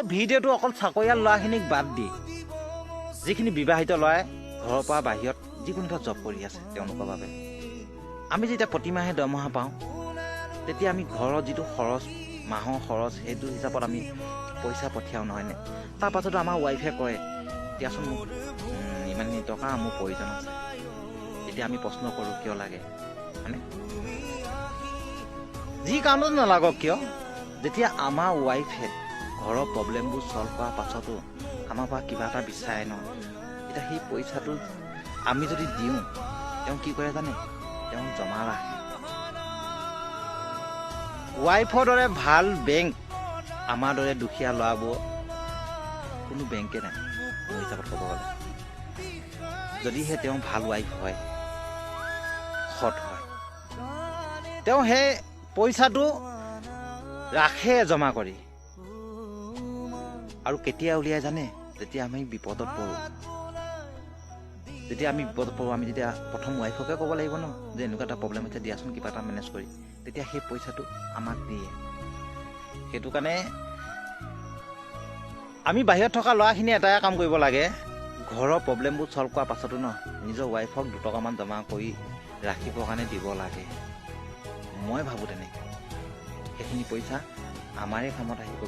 এই ভিডিঅ'টো অকল চাকৰিয়াল ল'ৰাখিনিক বাদ দি যিখিনি বিবাহিত ল'ৰাই ঘৰৰ পৰা বাহিৰত যিকোনো এটা জব কৰি আছে তেওঁলোকৰ বাবে। আমি যেতিয়া প্ৰতিমাহে দৰমহা পাওঁ তেতিয়া আমি ঘৰৰ যিটো খৰচ মাহৰ খৰচ সেইটো হিচাপত আমি পইচা পঠিয়াওঁ নহয়নে? তাৰ পাছতো আমাৰ ৱাইফে কয় দিয়াচোন মোক ইমানখিনি টকা মোৰ প্ৰয়োজন আছে। তেতিয়া আমি প্ৰশ্ন কৰোঁ কিয় লাগে হয়নে? যি কাৰণত নালাগক কিয়, যেতিয়া আমাৰ ৱাইফে ঘৰৰ প্ৰব্লেমবোৰ ছল্ভ কৰাৰ পাছতো আমাৰ পৰা কিবা এটা বিচাৰে ন, এতিয়া সেই পইচাটো আমি যদি দিওঁ তেওঁ কি কৰে জানে? তেওঁ জমা ৰাখে। ৱাইফৰ দৰে ভাল বেংক আমাৰ দৰে দুখীয়া ল'ৰাবোৰ কোনো বেংকে নাই মোৰ হিচাপত ক'ব গ'লে। যদিহে তেওঁ ভাল ৱাইফ হয়, সৎ হয়, তেওঁ সেই পইচাটো ৰাখে জমা কৰি। আৰু কেতিয়া উলিয়াই জানে? যেতিয়া আমি বিপদত পৰোঁ। যেতিয়া আমি বিপদত পৰোঁ, আমি যেতিয়া প্ৰথম ৱাইফকে ক'ব লাগিব ন যে এনেকুৱা এটা প্ৰব্লেম হৈছে, দিয়াচোন কিবা এটা মেনেজ কৰি। তেতিয়া সেই পইচাটো আমাক দিয়ে। সেইটো কাৰণে আমি বাহিৰত থকা ল'ৰাখিনিয়ে এটাই কাম কৰিব লাগে, ঘৰৰ প্ৰব্লেমবোৰ ছল্ভ কৰাৰ পাছতো ন নিজৰ ৱাইফক 2 টকামান জমা কৰি ৰাখিবৰ কাৰণে দিব লাগে। মই ভাবোঁ তেনেকৈ সেইখিনি পইচা আমাৰে কামত আহিব।